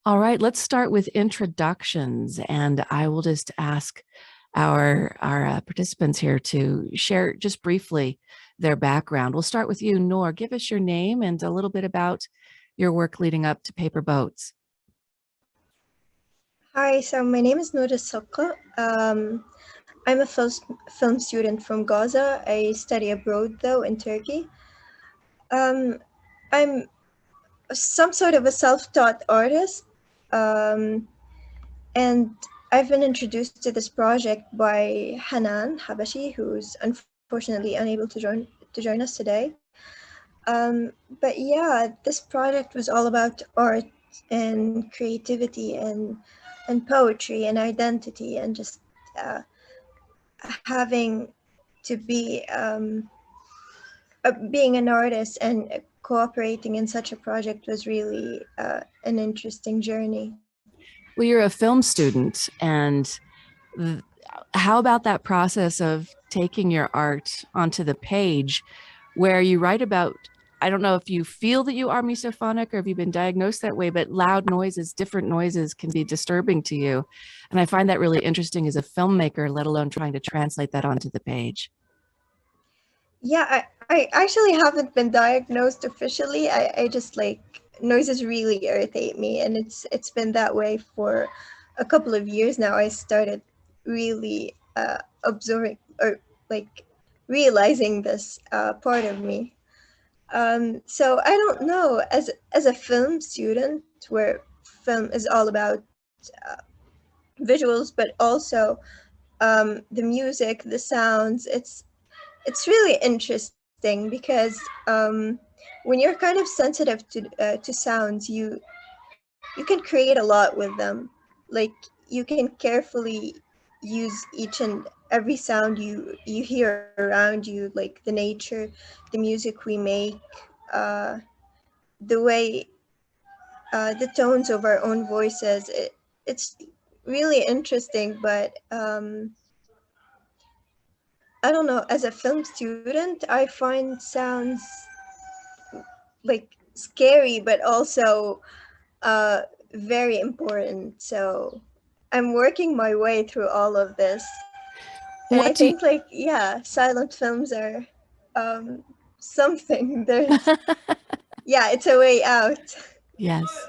All right, let's start with introductions, and I will just ask our participants here to share just briefly their background. We'll start with you, Nour. Give us your name and a little bit about your work leading up to Paper Boats. Hi, so my name is Nour AlSaqqa. I'm a film student from Gaza. I study abroad though in Turkey. Um, I'm some sort of a self-taught artist, um, and I've been introduced to this project by Hanan Habashi, who's unfortunately unable to join us today. But yeah, this project was all about art and creativity and poetry and identity and just uh, having to be being an artist and cooperating in such a project was really an interesting journey. Well, you're a film student, and how about that process of taking your art onto the page where you write about, I don't know if you feel that you are misophonic or if you've been diagnosed that way, but loud noises, different noises can be disturbing to you. And I find that really interesting as a filmmaker, let alone trying to translate that onto the page. Yeah, I actually haven't been diagnosed officially. I just like noises really irritate me, and it's been that way for a couple of years now. I started really observing or like realizing this part of me. So I don't know, as a film student, where film is all about uh, visuals, but also the music, the sounds. It's really interesting because when you're kind of sensitive to sounds, you can create a lot with them. Like you can carefully use each and every sound you hear around you, like the nature, the music we make, uh, the way the tones of our own voices. It's really interesting, but I don't know. As a film student, I find sounds like scary, but also uh, very important. So I'm working my way through all of this. And I What do you, think, like, yeah, silent films are um, something. There's, yeah, it's a way out. yes.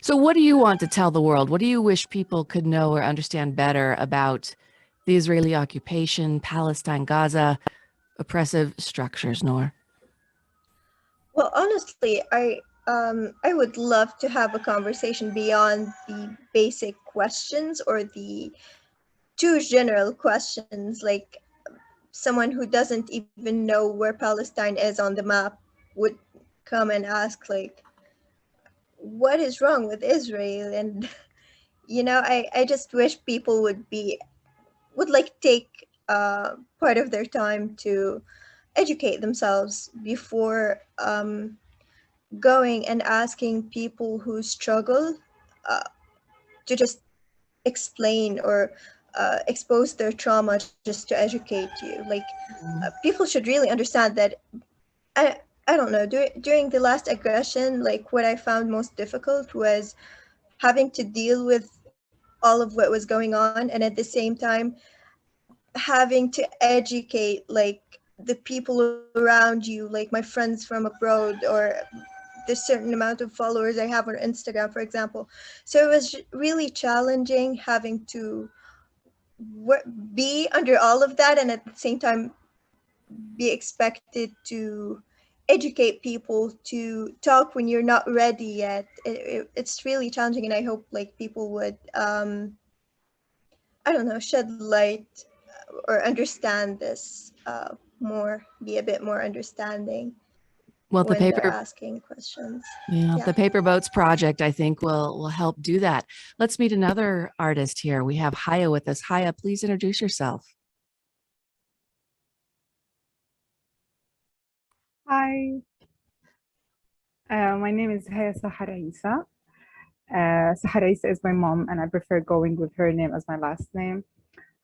So what do you want to tell the world? What do you wish people could know or understand better about the Israeli occupation, Palestine, Gaza, oppressive structures, Nour? Well, honestly, I would love to have a conversation beyond the basic questions or the two general questions, like someone who doesn't even know where Palestine is on the map would come and ask, like, what is wrong with Israel? And I just wish people would like take part of their time to educate themselves before going and asking people who struggle uh, to just explain or expose their trauma just to educate you. Like people should really understand that I I don't know. During the last aggression, like what I found most difficult was having to deal with all of what was going on, and at the same time having to educate like the people around you, like my friends from abroad or the certain amount of followers I have on Instagram, for example. So it was really challenging having to be under all of that and at the same time be expected to educate people to talk when you're not ready yet. It's really challenging, and I hope like people would I don't know, shed light or understand this more, be a bit more understanding Well, the when they're paper, asking questions. yeah, Yeah. the Paper Boats project, I think will help do that. Let's meet another artist here. We have Haya with us. Haya, please introduce yourself. Hi, my name is Haya Sahar Issa. Sahar Issa is my mom, and I prefer going with her name as my last name.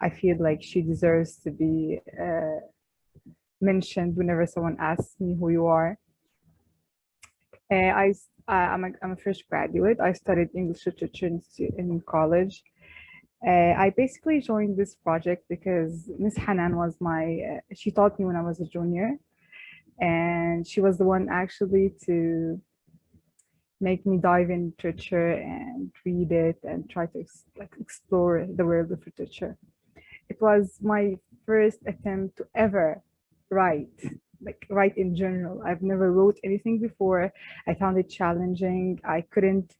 I feel like she deserves to be mentioned whenever someone asks me who you are. I'm a fresh graduate. I studied English literature in college. I basically joined this project because Miss Hanan was she taught me when I was a junior, and she was the one actually to make me dive in literature and read it and try to explore the world of literature. It was my first attempt to ever write, like write in general. I've never wrote anything before. I found it challenging. I couldn't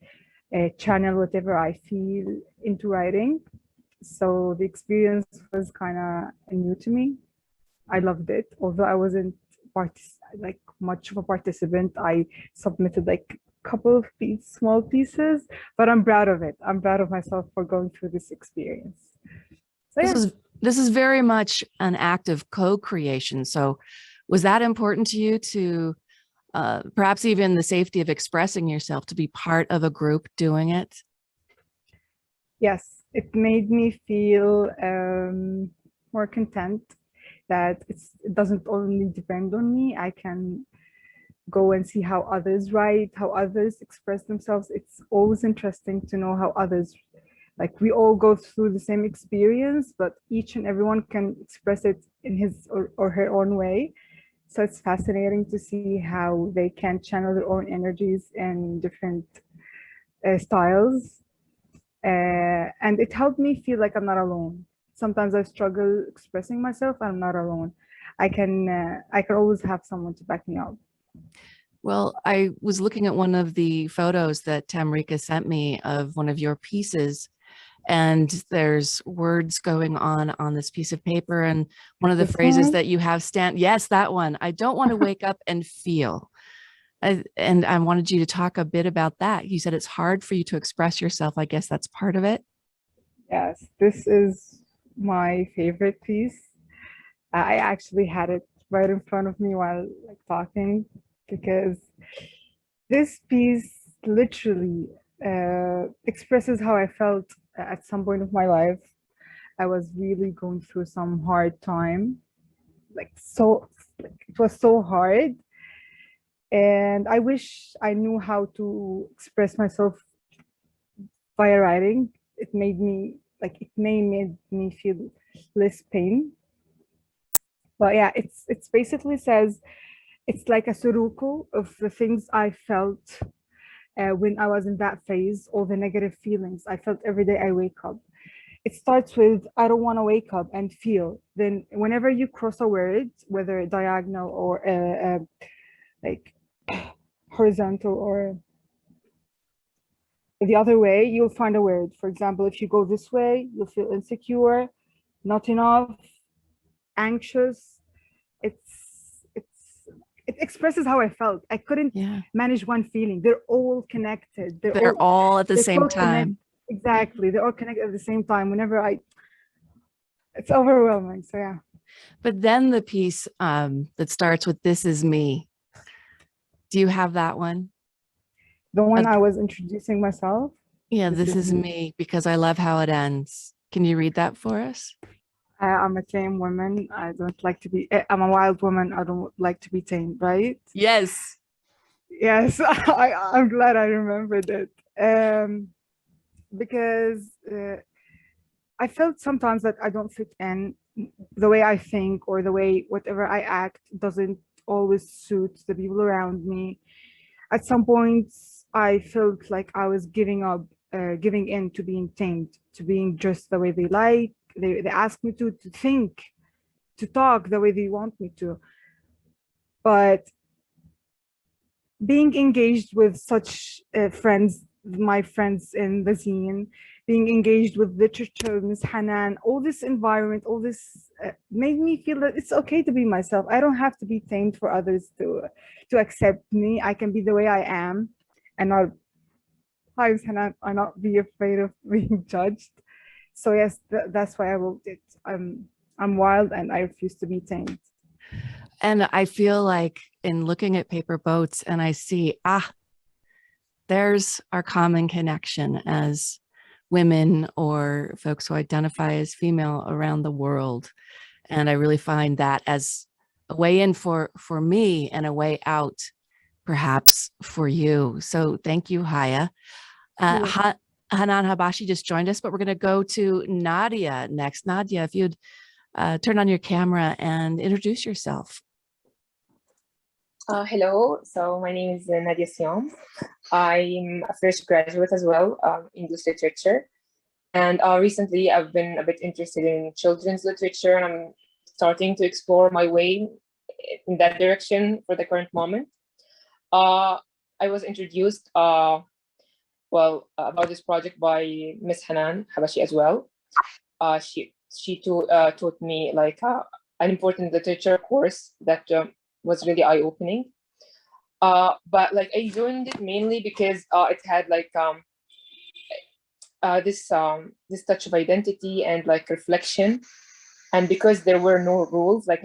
channel whatever I feel into writing. So the experience was kind of new to me. I loved it, although I wasn't like much of a participant. I submitted like a couple of small pieces, but I'm proud of it. I'm proud of myself for going through this experience. So, yeah. This is very much an act of co-creation. So was that important to you to perhaps even the safety of expressing yourself, to be part of a group doing it? Yes, it made me feel more content that it doesn't only depend on me. I can go and see how others write, how others express themselves. It's always interesting to know how others, like we all go through the same experience, but each and everyone can express it in his or her own way. So it's fascinating to see how they can channel their own energies in different styles. And it helped me feel like I'm not alone. Sometimes I struggle expressing myself, and I'm not alone. I can always have someone to back me up. Well, I was looking at one of the photos that Tamrika sent me of one of your pieces, and there's words going on this piece of paper. And one of the phrases that you have yes, that one. I don't want to wake up and feel. And I wanted you to talk a bit about that. You said it's hard for you to express yourself. I guess that's part of it. Yes, this is my favorite piece. I actually had it right in front of me while talking, because this piece literally expresses how I felt at some point of my life. I was really going through some hard time, it was so hard. And I wish I knew how to express myself via writing. It made me feel less pain. But yeah, it's basically says, it's like a suruku of the things I felt when I was in that phase, all the negative feelings I felt every day I wake up. It starts with, I don't want to wake up and feel. Then whenever you cross a word, whether diagonal or like horizontal or the other way, you'll find a word. For example, if you go this way, you'll feel insecure, not enough, anxious. It expresses how I felt. I couldn't manage one feeling. They're all connected. They're all at the same time. Exactly. They're all connected at the same time. It's overwhelming. So yeah. But then the piece that starts with "This is me." Do you have that one? The one I was introducing myself? Yeah, this is me, because I love how it ends. Can you read that for us? I'm a tame woman. I'm a wild woman. I don't like to be tamed, right? Yes. Yes, I'm glad I remembered it. Because I felt sometimes that I don't fit in. The way I think or the way whatever I act doesn't always suit the people around me. At some points, I felt like I was giving in to being tamed, to being just the way they like. They ask me to think, to talk the way they want me to. But being engaged with such friends, my friends in the Zine, being engaged with literature, Miss Hanan, all this environment, all this made me feel that it's okay to be myself. I don't have to be tamed for others to accept me. I can be the way I am, and not, hi, Miss Hanan, I not be afraid of being judged. So yes, that's why I wrote it. I'm wild and I refuse to be tamed. And I feel like in looking at Paper Boats, and I see, there's our common connection as women or folks who identify as female around the world. And I really find that as a way in for me and a way out perhaps for you. So thank you, Haya. Hanan Habashi just joined us, but we're going to go to Nadya next. Nadya, if you'd turn on your camera and introduce yourself. Hello, so my name is Nadya Siyam. I'm a fresh graduate as well, English literature. And recently I've been a bit interested in children's literature, and I'm starting to explore my way in that direction for the current moment. I was introduced about this project by Miss Hanan Habashi as well. She taught me like an important literature course that was really eye-opening. But like I joined it mainly because it had like this touch of identity and like reflection, and because there were no rules, like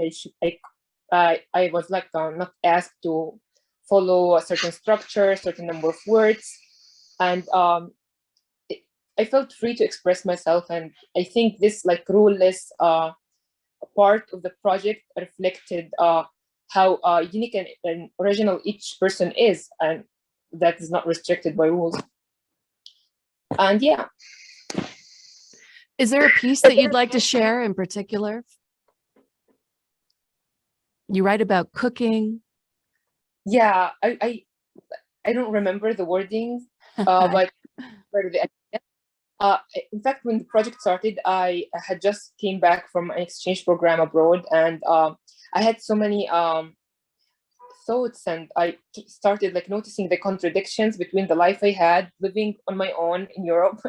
I was like not asked to follow a certain structure, certain number of words, and I felt free to express myself. And I think this like ruleless part of the project reflected how unique and original each person is, and that is not restricted by rules. And yeah. Is there a piece that you'd like to share in particular? You write about cooking. Yeah, I don't remember the wording, but in fact, when the project started, I had just came back from an exchange program abroad, and I had so many thoughts, and I started like noticing the contradictions between the life I had living on my own in Europe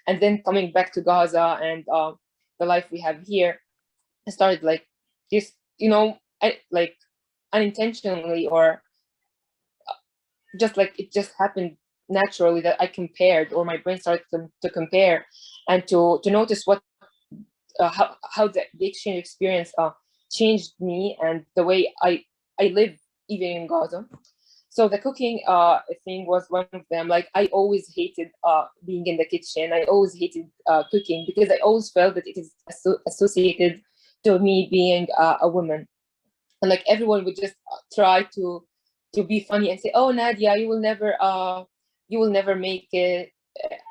and then coming back to Gaza, and the life we have here. I started like this, like unintentionally, or just like it just happened naturally that I compared, or my brain started to compare and to notice what how the exchange experience changed me and the way I live even in Gaza. So the cooking thing was one of them. Like I always hated being in the kitchen. I always hated cooking because I always felt that it is associated to me being a woman, and like everyone would just try to be funny and say, "Oh, Nadia, you will never make it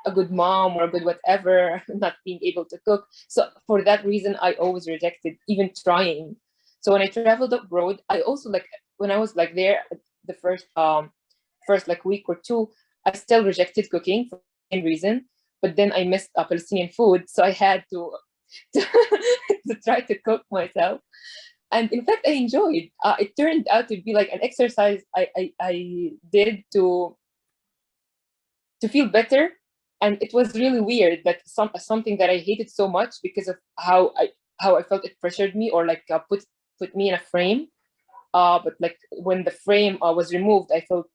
a good mom or a good whatever, not being able to cook." So for that reason, I always rejected even trying. So when I traveled abroad, I also like when I was like there the first like week or two, I still rejected cooking for the same reason. But then I missed Palestinian food, so I had to try to cook myself. And in fact, I enjoyed. It turned out to be like an exercise I did to feel better, and it was really weird that something that I hated so much because of how I felt it pressured me, or like put me in a frame. But like when the frame was removed, I felt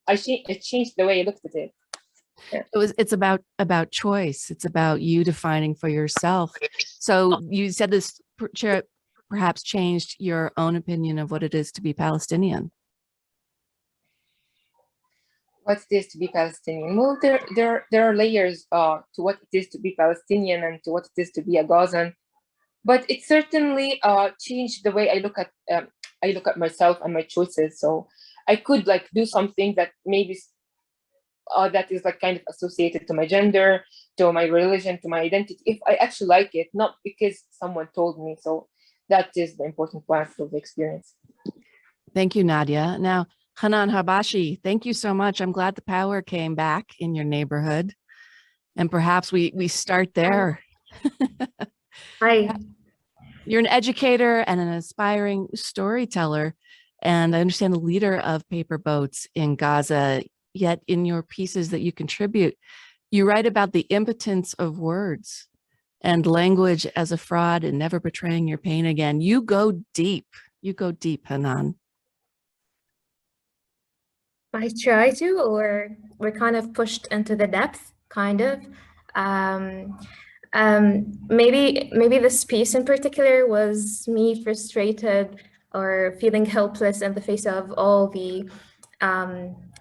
it changed the way I looked at it. Yeah. It's about choice. It's about you defining for yourself. So you said this perhaps changed your own opinion of what it is to be Palestinian. What it is to be Palestinian? Well, there are layers to what it is to be Palestinian and to what it is to be a Gazan, but it certainly changed the way I look at myself and my choices. So I could like do something that maybe that is like kind of associated to my gender, to my religion, to my identity, if I actually like it, not because someone told me. So that is the important part of the experience. Thank you, Nadya. Now, Hanan Habashi, thank you so much. I'm glad the power came back in your neighborhood, and perhaps we start there. Hi. You're an educator and an aspiring storyteller, and I understand the leader of Paper Boats in Gaza. Yet in your pieces that you contribute, you write about the impotence of words and language as a fraud and never betraying your pain again. You go deep. You go deep, Hanan. I try to, or we're kind of pushed into the depth, kind of. Maybe this piece in particular was me frustrated or feeling helpless in the face of all the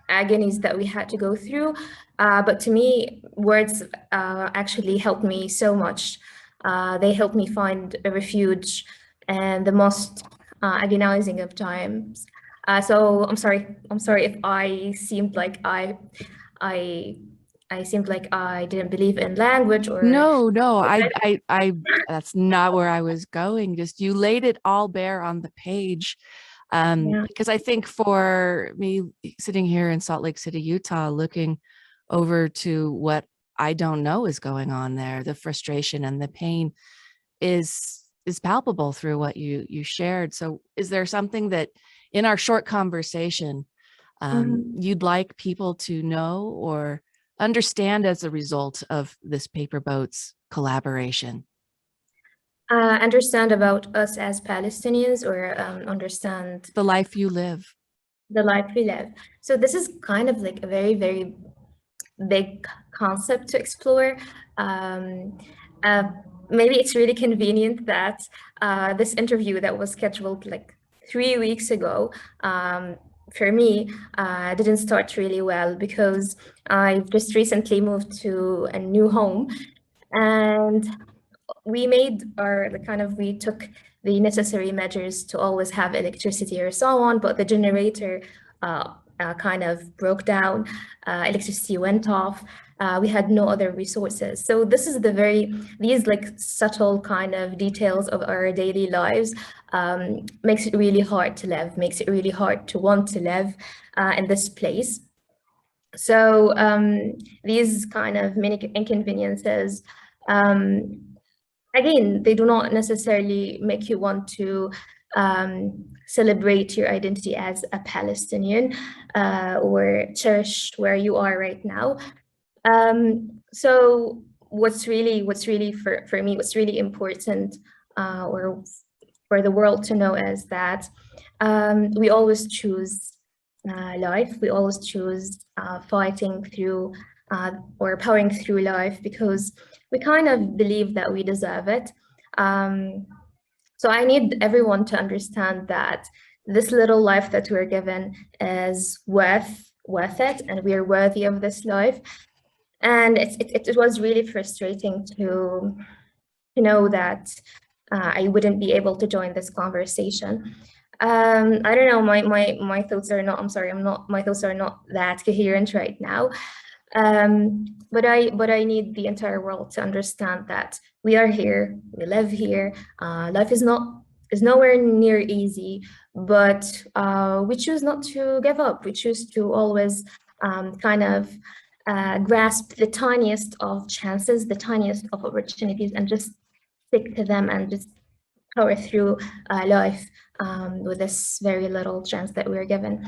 agonies that we had to go through. But to me, words actually helped me so much. They helped me find a refuge in the most agonizing of times. So I'm sorry if I seemed like I seemed like I didn't believe in language or No, I that's not where I was going. Just you laid it all bare on the page. yeah. Because I think for me sitting here in Salt Lake City, Utah, looking over to what I don't know is going on there, the frustration and the pain is palpable through what you shared. So is there something that in our short conversation you'd like people to know or understand as a result of this Paper Boats collaboration? Understand about us as Palestinians, or understand The life you live. the life we live. So this is kind of like a very, very big concept to explore. Maybe it's really convenient that this interview that was scheduled like 3 weeks ago for me didn't start really well, because I've just recently moved to a new home, and we made we took the necessary measures to always have electricity or so on, but the generator kind of broke down, electricity went off, we had no other resources. So this is these like subtle kind of details of our daily lives makes it really hard to live, makes it really hard to want to live in this place. So these kind of many inconveniences, again, they do not necessarily make you want to celebrate your identity as a Palestinian or cherish where you are right now. So what's really for me, what's really important or for the world to know is that we always choose life. We always choose fighting through or powering through life, because we kind of believe that we deserve it. So I need everyone to understand that this little life that we're given is worth it, and we are worthy of this life. And it was really frustrating to know that I wouldn't be able to join this conversation. I don't know, my thoughts are not, my thoughts are not that coherent right now. But I need the entire world to understand that we are here, we live here. Life is nowhere near easy, but we choose not to give up. We choose to always kind of grasp the tiniest of chances, the tiniest of opportunities, and just stick to them and just power through life with this very little chance that we're given.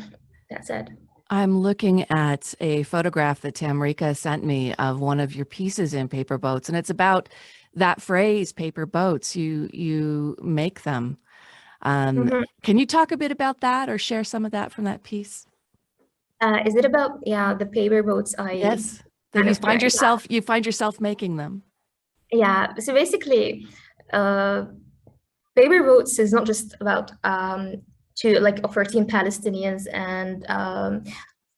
That's it. I'm looking at a photograph that Tamrika sent me of one of your pieces in Paper Boats, and it's about that phrase, paper boats. You make them. Can you talk a bit about that or share some of that from that piece? Is it about, yeah, the paper boats? Yes, that you find yourself making them. Yeah, so basically, paper boats is not just about for Team Palestinians and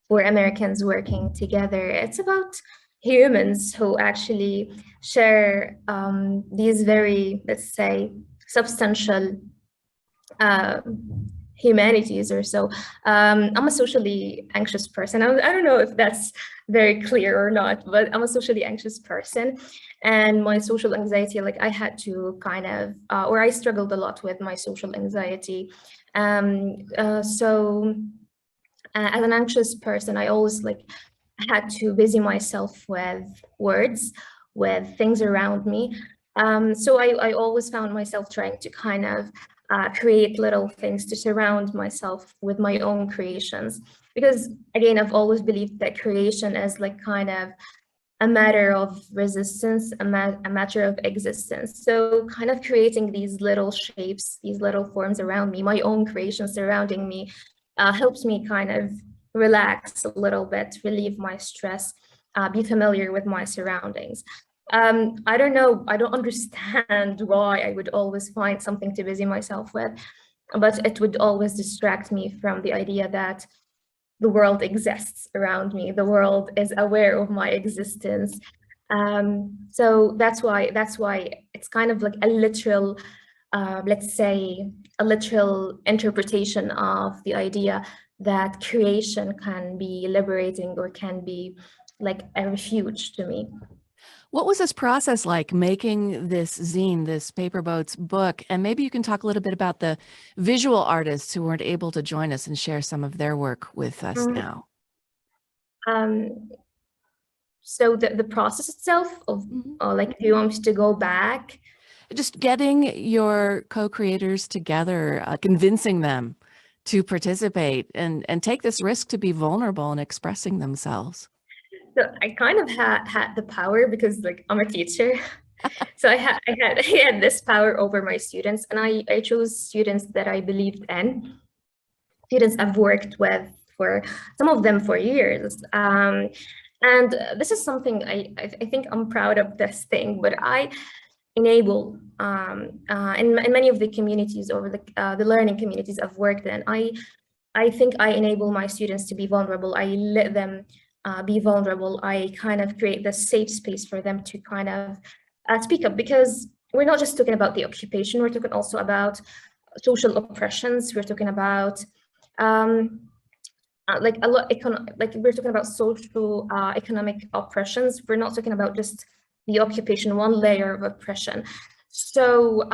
for Americans working together. It's about humans who actually share these very, let's say, substantial humanities or so. I'm a socially anxious person. I don't know if that's very clear or not, but I'm a socially anxious person, and my social anxiety, like I had to kind of, or I struggled a lot with my social anxiety. So as an anxious person, I always had to busy myself with words, with things around me. So I always found myself trying to kind of create little things to surround myself with my own creations, because again, I've always believed that creation is like kind of a matter of resistance, a matter of existence. So kind of creating these little shapes, these little forms around me, my own creations surrounding me, helps me kind of relax a little bit, relieve my stress, be familiar with my surroundings. I don't know, I don't understand why I would always find something to busy myself with, but it would always distract me from the idea that the world exists around me, the world is aware of my existence. So that's why it's kind of like a literal let's say, a literal interpretation of the idea that creation can be liberating or can be like a refuge to me. What was this process like, making this zine, this Paper Boats book? And maybe you can talk a little bit about the visual artists who weren't able to join us and share some of their work with us now. So the process itself of, like, do you want me to go back? Just getting your co-creators together, convincing them to participate and take this risk to be vulnerable and expressing themselves. So I kind of had the power because, like, I'm a teacher. So I had this power over my students, and I chose students that I believed in, students I've worked with for some of them for years. And this is something I think I'm proud of this thing, but I enable in many of the communities or the learning communities I've worked in, I think I enable my students to be vulnerable. I let them be vulnerable. I kind of create this safe space for them to kind of speak up, because we're not just talking about the occupation, we're talking also about social oppressions. We're talking about like a lot, like we're talking about social economic oppressions. We're not talking about just the occupation, one layer of oppression. So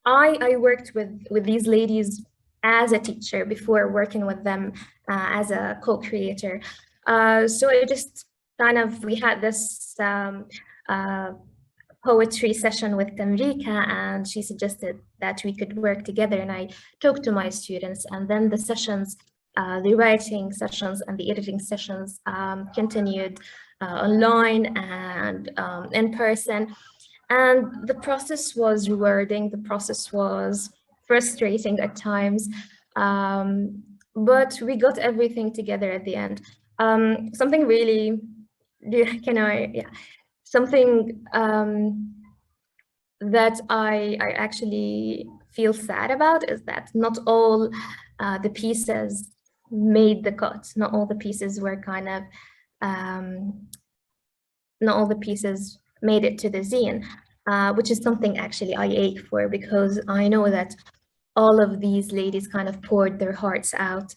I worked with these ladies as a teacher before working with them as a co-creator. So I just kind of, we had this poetry session with Tamrika, and she suggested that we could work together, and I talked to my students, and then the sessions, the writing sessions and the editing sessions continued online and in person. And the process was rewarding, the process was frustrating at times, but we got everything together at the end. Something really, something that I actually feel sad about is that not all the pieces made the cut. Not all the pieces were kind of, not all the pieces made it to the zine, which is something actually I ache for, because I know that all of these ladies kind of poured their hearts out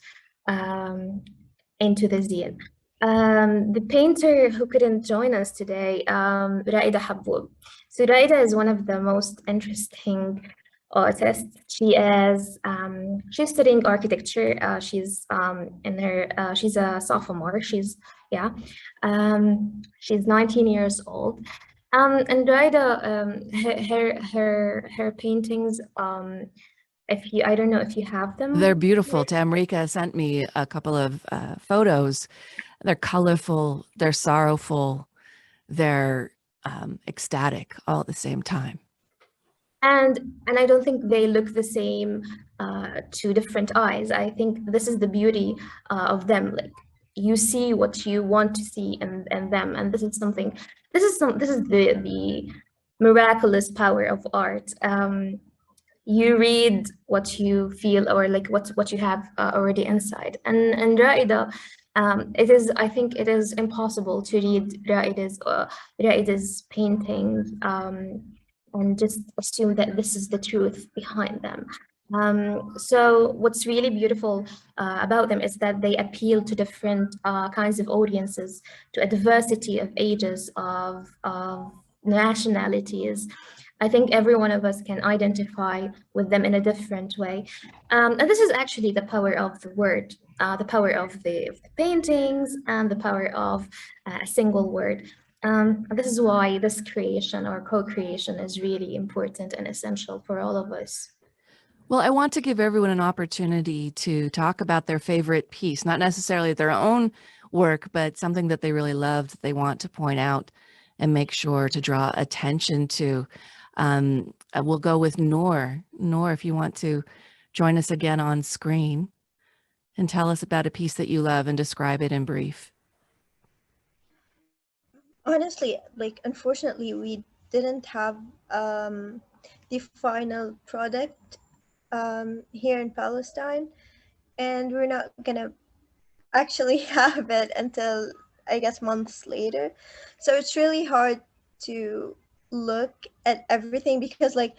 into the zine. The painter who couldn't join us today, Raida Habboub. So Raida is one of the most interesting artists. She's studying architecture. She's in her, she's a sophomore. She's 19 years old. And Raida, her paintings, I don't know if you have them. They're beautiful. Tamrika sent me a couple of photos. They're colorful, they're sorrowful, they're ecstatic all at the same time. And I don't think they look the same to different eyes. I think this is the beauty of them. Like, you see what you want to see in them, and this is something. This is the miraculous power of art. You read what you feel, or like what you have already inside. And Raida, I think it is impossible to read Raida's paintings and just assume that this is the truth behind them. So what's really beautiful about them is that they appeal to different kinds of audiences, to a diversity of ages, of nationalities. I think every one of us can identify with them in a different way. And this is actually the power of the word, the power of the paintings, and the power of a single word. This is why this creation or co-creation is really important and essential for all of us. Well, I want to give everyone an opportunity to talk about their favorite piece, not necessarily their own work, but something that they really loved, that they want to point out and make sure to draw attention to. We'll go with Nour. Nour, if you want to join us again on screen and tell us about a piece that you love and describe it in brief. Honestly, like, unfortunately, we didn't have the final product here in Palestine, and we're not gonna actually have it until, I guess, months later. So it's really hard to look at everything, because, like,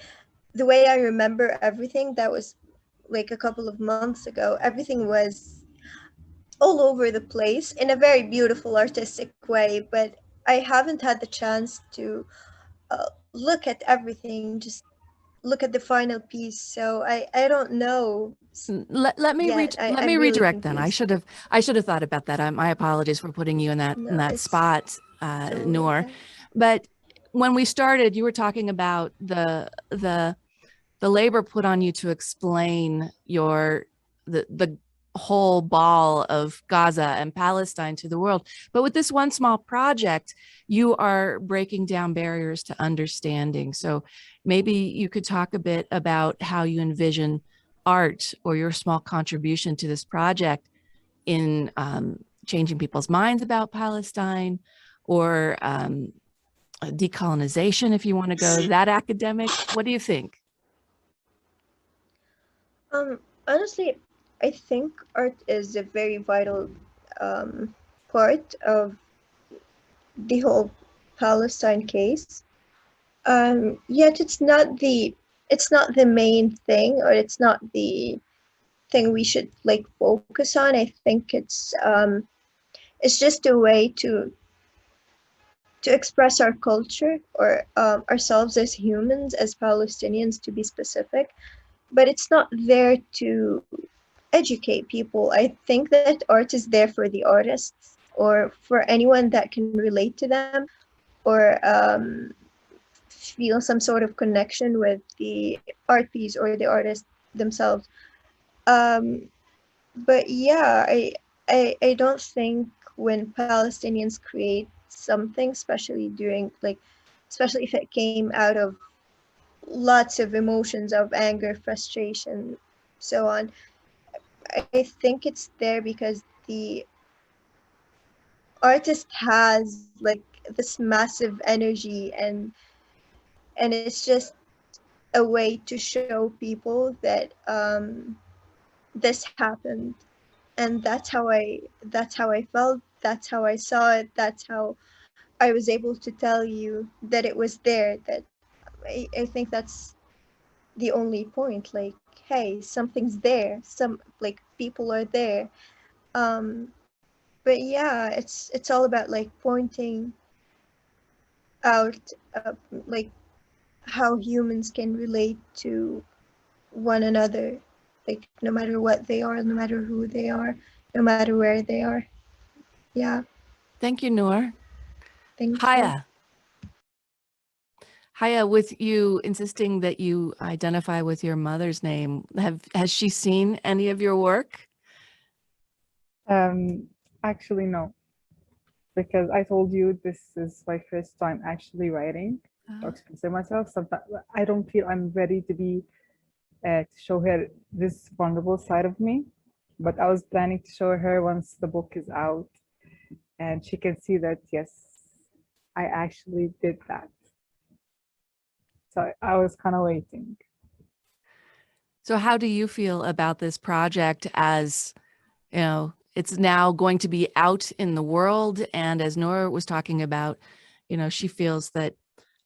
the way I remember everything, that was like a couple of months ago, everything was all over the place in a very beautiful artistic way, but I haven't had the chance to look at everything, just look at the final piece. So I don't know Let me yet. let I'm me really redirect then. confused. I should have thought about that. My apologies for putting you in No, that it's spot, totally Nour. fine. But when we started, you were talking about the labor put on you to explain the whole ball of Gaza and Palestine to the world. But with this one small project, you are breaking down barriers to understanding. So maybe you could talk a bit about how you envision art or your small contribution to this project in changing people's minds about Palestine, or decolonization, if you want to go that academic. What do you think? Honestly, I think art is a very vital um, part of the whole Palestine case. Yet it's not the main thing, or it's not the thing we should like focus on. I think it's just a way to express our culture, or ourselves as humans, as Palestinians to be specific. But it's not there to educate people. I think that art is there for the artists, or for anyone that can relate to them, or feel some sort of connection with the art piece or the artist themselves. Um, but yeah, I don't think when Palestinians create something, especially during like, especially if it came out of lots of emotions of anger, frustration, so on. I think it's there because the artist has like this massive energy, and it's just a way to show people that this happened, and that's how I felt, that's how I saw it, that's how I was able to tell you that it was there. That I think that's the only point. Like, hey, something's there. Some like people are there. Um, but yeah, it's all about like pointing out like how humans can relate to one another, like no matter what they are, no matter who they are, no matter where they are. Yeah, Thank you, Nour. thank you. Haya. Haya, with you insisting that you identify with your mother's name, has she seen any of your work? Actually, no, because I told you this is my first time actually writing or expressing myself. Sometimes I don't feel I'm ready to be to show her this vulnerable side of me, but I was planning to show her once the book is out, and she can see that yes, I actually did that. So I was kind of waiting. So how do you feel about this project, as you know, it's now going to be out in the world? And as Nour was talking about, you know, she feels that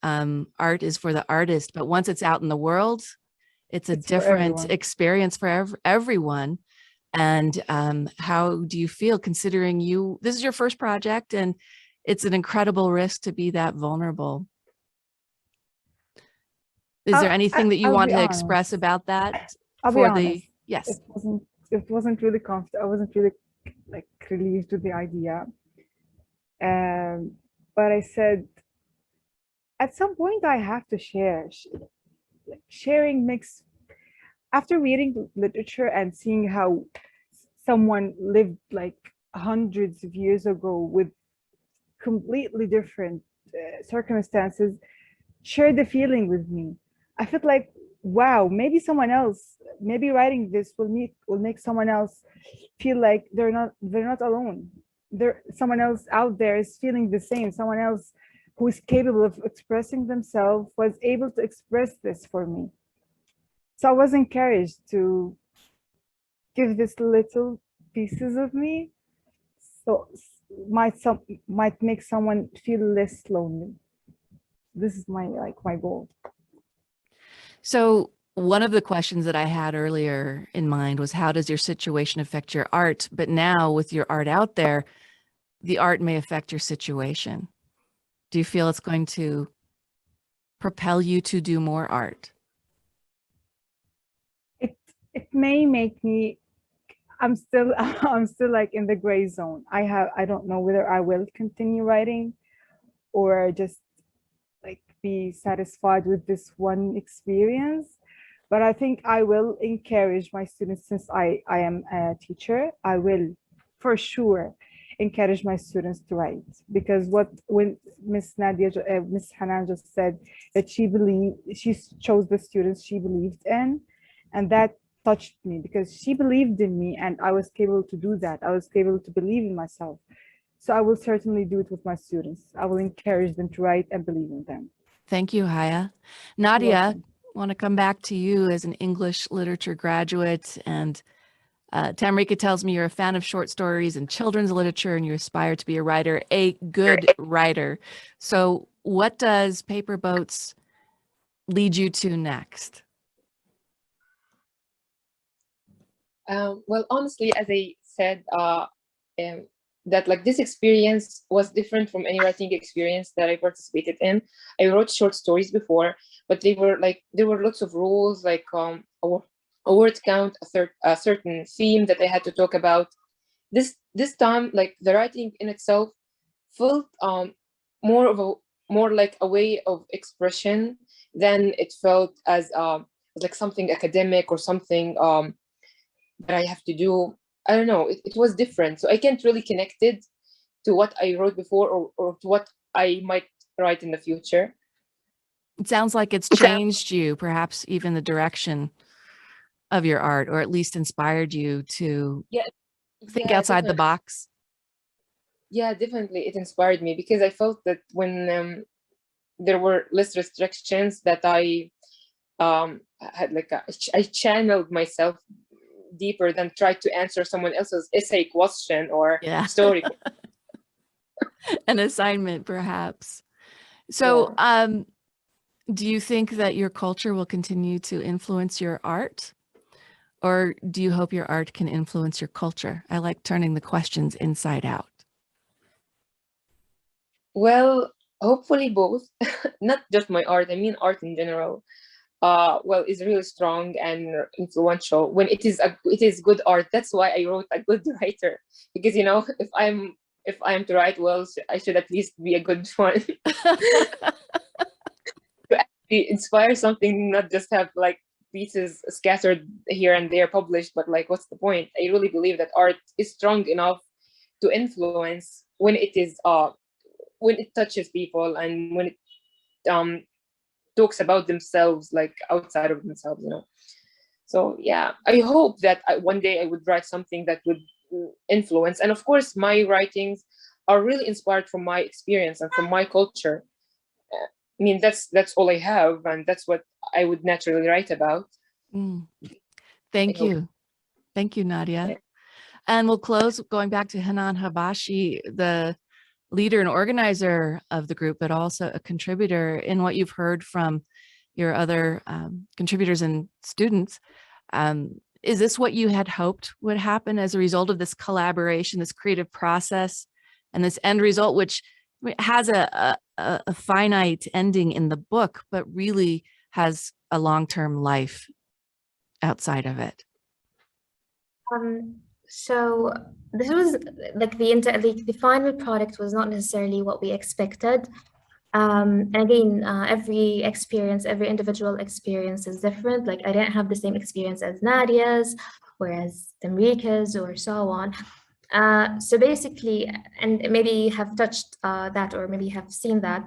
art is for the artist, but once it's out in the world, it's a different experience for everyone. And how do you feel, considering this is your first project and it's an incredible risk to be that vulnerable? Is there anything that you I'll want be to honest. express about that? I'll be for honest. Yes. It wasn't really comfortable. I wasn't really like relieved with the idea. But I said, at some point I have to share. Sharing makes, after reading literature and seeing how someone lived like hundreds of years ago with completely different circumstances, share the feeling with me. I felt like, wow, maybe someone else, maybe writing this will make someone else feel like they're not alone. Someone else out there is feeling the same. Someone else who is capable of expressing themselves was able to express this for me. So I was encouraged to give this little pieces of me, so might make someone feel less lonely. This is my goal. So one of the questions that I had earlier in mind was, how does your situation affect your art? But now with your art out there, the art may affect your situation. Do you feel it's going to propel you to do more art? It may make me, I'm still I'm still like in the gray zone. I don't know whether I will continue writing or just like be satisfied with this one experience. But I think I will encourage my students, since I am a teacher, I will for sure encourage my students to write, because when Miss Hanan just said that she chose the students she believed in, and that touched me because she believed in me and I was capable to do that. I was capable to believe in myself. So I will certainly do it with my students. I will encourage them to write and believe in them. Thank you, Haya. Nadya, I want to come back to you as an English literature graduate, and Tamrika tells me you're a fan of short stories and children's literature, and you aspire to be a writer, a good writer. So what does Paper Boats lead you to next? Well, honestly, as I said, that like this experience was different from any writing experience that I participated in. I wrote short stories before, but there were lots of rules, like a word count, a certain theme that I had to talk about. This time, like the writing in itself felt more like a way of expression than it felt as like something academic or something that I have to do. I don't know, it was different. So I can't really connect it to what I wrote before or to what I might write in the future. It sounds like it's changed you, perhaps even the direction of your art, or at least inspired you to think outside the box. Yeah, definitely. It inspired me because I felt that when there were less restrictions, that I had like I channeled myself deeper than tried to answer someone else's essay question or story. An assignment, perhaps. So do you think that your culture will continue to influence your art? Or do you hope your art can influence your culture? I like turning the questions inside out. Well, hopefully both. Not just my art, I mean art in general. Well, is really strong and influential when it is good art. That's why I wrote a good writer, because you know, if I'm to write well, I should at least be a good one. To actually inspire something, not just have like pieces scattered here and there published, but like, what's the point? I really believe that art is strong enough to influence when it touches people and when it talks about themselves, like outside of themselves, you know. So yeah, I hope that one day I would write something that would influence. And of course, my writings are really inspired from my experience and from my culture. I mean, that's all I have, and that's what I would naturally write about. Thank you. Thank you, Nadya. Yeah. And we'll close going back to Hanan Habashi, the leader and organizer of the group, but also a contributor. In what you've heard from your other contributors and students, is this what you had hoped would happen as a result of this collaboration, this creative process, and this end result, which has a finite ending in the book, but really has a long-term life outside of it? So this was like the final product was not necessarily what we expected. And again, every individual experience is different. Like I didn't have the same experience as Nadya's, whereas Tamrika's, or so on. So basically, and maybe have touched that, or maybe have seen that,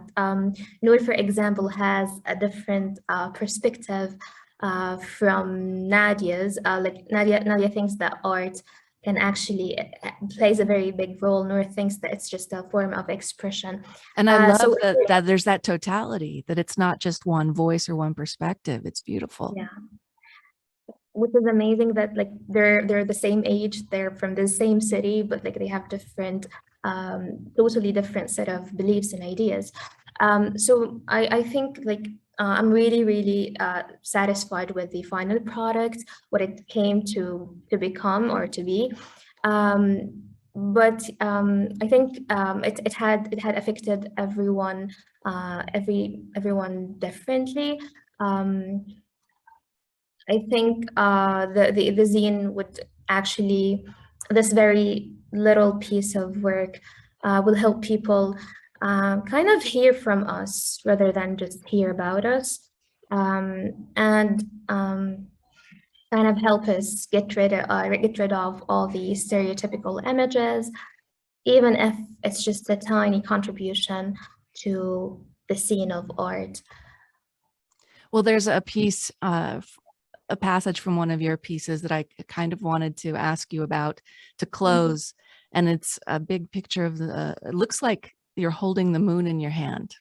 Nour, for example, has a different perspective from Nadya's. Like Nadya thinks that art can actually plays a very big role. Nour thinks that it's just a form of expression. And I love that there's that totality, that it's not just one voice or one perspective. It's beautiful. Yeah. Which is amazing that like they're the same age, they're from the same city, but like they have different, totally different set of beliefs and ideas. So I think like I'm really, really satisfied with the final product, what it came to become or to be. But I think it had affected everyone, everyone differently. I think the zine would actually, this very little piece of work will help people kind of hear from us rather than just hear about us, and kind of help us get rid of all the stereotypical images, even if it's just a tiny contribution to the scene of art. Well, there's a piece, a passage from one of your pieces that I kind of wanted to ask you about to close. And it's a big picture of it looks like you're holding the moon in your hand.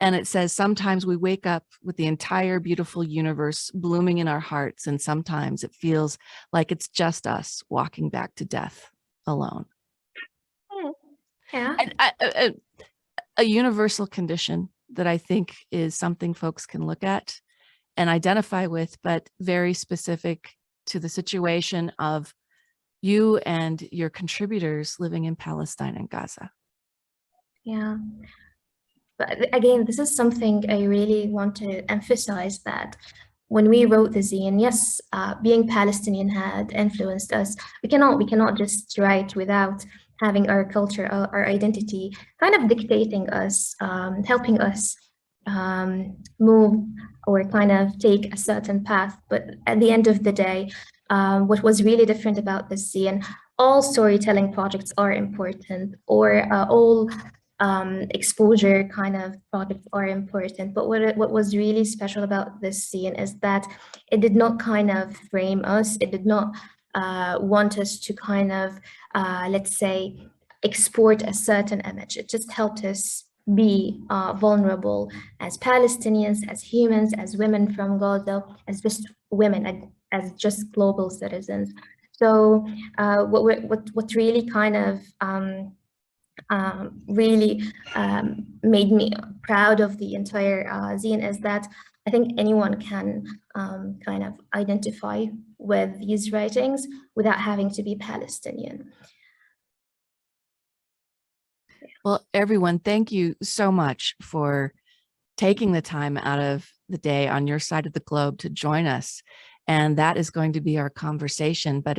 And it says, sometimes we wake up with the entire beautiful universe blooming in our hearts. And sometimes it feels like it's just us walking back to death alone. Yeah. And a universal condition that I think is something folks can look at and identify with, but very specific to the situation of you and your contributors living in Palestine and Gaza. Yeah. But again, this is something I really want to emphasize, that when we wrote the zine, yes, being Palestinian had influenced us. We cannot just write without having our culture, our identity kind of dictating us, helping us move or kind of take a certain path. But at the end of the day, what was really different about this zine, all storytelling projects are important, or all exposure kind of projects are important. But what was really special about this scene is that it did not kind of frame us. It did not want us to kind of, let's say, export a certain image. It just helped us be vulnerable as Palestinians, as humans, as women from Gaza, as just women, as just global citizens. So what really kind of really made me proud of the entire zine is that I think anyone can kind of identify with these writings without having to be Palestinian. Well, everyone, thank you so much for taking the time out of the day on your side of the globe to join us. And that is going to be our conversation. But if